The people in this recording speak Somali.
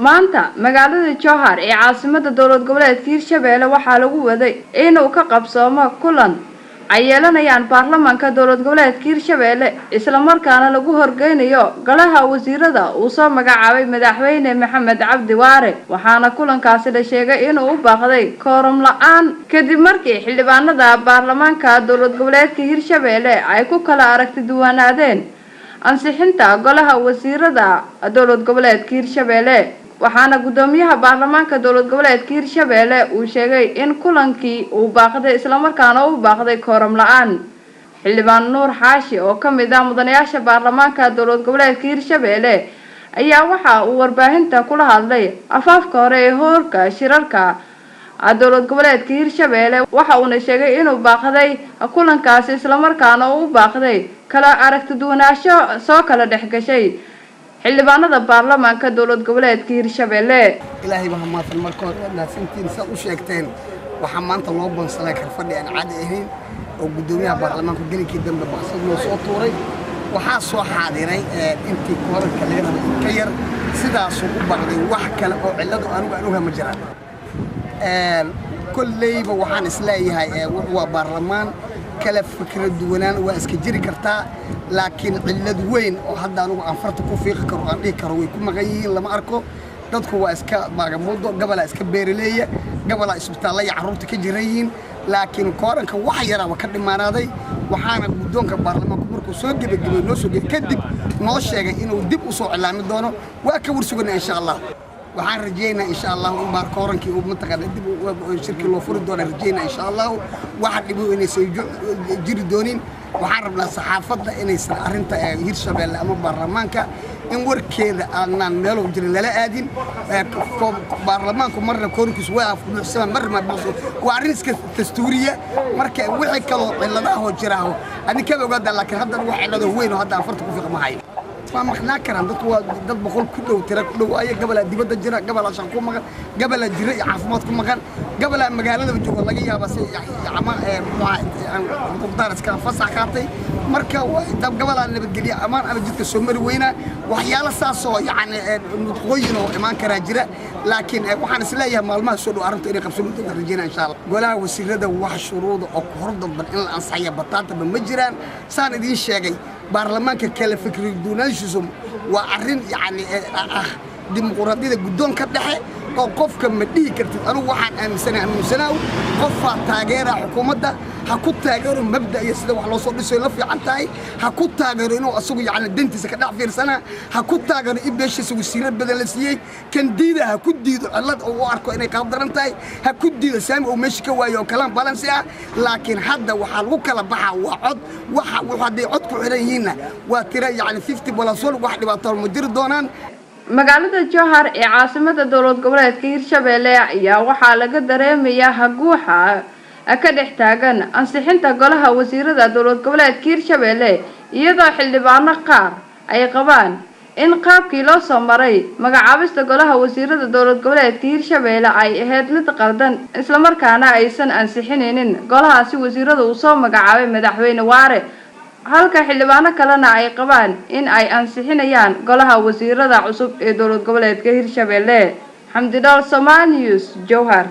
maanta magaalada Jowhar ee caasimadda dowlad goboleedka Hirshabelle waxaa lagu waday inuu ka qabsoomo kulan ay yeelanayaan baarlamaanka dowlad goboleedka Hirshabelle isla markaana lagu horgeynayo golaha wasiirada uu soo magacaabay madaxweyne Maxamed Cabdi Waare waxaana kulankaasi la sheegay inuu u baaqday kooram la'aan kadib markii xildhibaanada baarlamaanka dowlad goboleedka Hirshabelle ay ku kala aragti duwanaadeen ansixinta golaha wasiirada dowlad goboleedka Hirshabelle waxaana gudoomiyaha baarlamaanka dowlad goboleedka Hirshabelle uu sheegay in kulankii uu baaqday isla markaana uu baaqday kooram la'aan xildhibaan Nuur Xaashi oo kamid ah mudanayaasha baarlamaanka dowlad goboleedka Hirshabelle ayaa waxa uu warbaahinta kula hadlay afaafka hore ee hoorka shirarka dowlad goboleedka Hirshabelle waxa uu sheegay inuu baaqday kulankaasi isla markaana uu baaqday kala aragti duwanaansho soo kala dhaxgashay xildhibaanada baarlamaanka dowlad goboleedka Hirshabelle ilaahay baa maanta markoo naasintiin sa u sheegteen waxa maanta loo bansalay karfadhi aan caadi ahayn oo gudoomiyaha baarlamaanka gelinkii dambe baqsad loo soo tuuray waxa soo xaadiray intii kooranka laga rabay ka yar sidaas u baaqday wax kale oo ciladu anigu ma jiraan kullayba waxaan isleeyahay waa baarlamaan kala fikrad duwanaan waa iska jiri kartaa laakiin cilad weyn oo hadda anigu aan farta ku fiiqi karo aan dhigi karo way ku maqan yihiin lama arko dadku waa iska baagamudo gabala iska beeraleeya gabala isbitaallada carruurta ka jirayiin laakiin kooranka wax yaraba ka dhimaanaaday waxaana gudoonka baarlamaanku markuu soo gabagabay noo soo kadib noo sheegay inuu dib u soo cilaami doono waa ka warsuganaa insha Allah waxaan rajeynaa insha Allah in baar koorankii uu mataqaanay dib u shirki loo furi doono rajeynaa insha Allah waxa dhibo inay soo jiri doonin waxaan rabnaa saxaafadda inaysan arrinta Hirshabelle ama baarlamaanka in warkeeda aanan meel u jirin lala aadin baarlamaanku marna koorkiis waa afbuuxsan marna buuxsan waa arrin iska dastuuriya marka wixii kale ciladaha jiraaho adinka ogaada laakiin hadda wax cilado weyn oo hadda farta ku fiiqmahay ما مخنا كران دت بقول كله ترى كله أي قبل دبادة جرا قبل عشان كم مكان قبل جرا عفمات كم مكان قبل مجالنا بتجوا لقيها بس عما مقدار كان فصح خاطي مركا طب قبل أنا بتقولي أمان أنا جيت السمر وينا وحياة ساسو يعني نتغيروا إمان كراجرة لكن وحنا سلايا مال ما سودو أرنت إني قبل رجينا إن شاء الله قلنا وسيلة وح شروط أو هرد من إن الأنصحية بطاطا بمجران سان دي الشيء baarlamaanka kala fikri duunaanshusum waa arin yaani dimuqraadiyada gudoonka dhexe oo qofka ma dhigi kartid anigu waxaan aaminsanahay qofka taageera xukuumadda ha ku taageero mabda iyo sida wax loo soo dhisay la fiican tahay ha ku taageero inuu asagu yaani dantiisa ka dhax fiirsana ha ku taageero in beeshiisa wasiirad badan la siiyay kan diida ha ku diido cilad oo u arko inay qalad daran tahay ha ku diido saami oo meesha ka waayo kalaan balansi ah laakiin hadda waxa lagu kala baxaa waa cod waxa haday cod ku xiran yihiin waa tira yaani 50 balaasol wax dhibaato ma jiri doonaan magaalada Jowhar ee caasimadda dowlad goboleedka Hirshabelle ayaa waxaa laga dareemayaa haguuxa ka dhex taagan ansixinta golaha wasiirada dowlad goboleedka Hirshabelle iyadoo xildhibaano qaar ay qabaan in qaabkii loo soo maray magacaabista golaha wasiirada dowlad goboleedka Hirshabelle ay ahayd mid qaldan isla markaana aysan ansixinaynin golahaasi wasiirada uu soo magacaabay madaxweyne Waare halka xildhibaano kalena ay qabaan in ay ansixinayaan golaha wasiirada cusub ee dowlad goboleedka Hirshabelle Hamdi Dal Somali News Jowhar.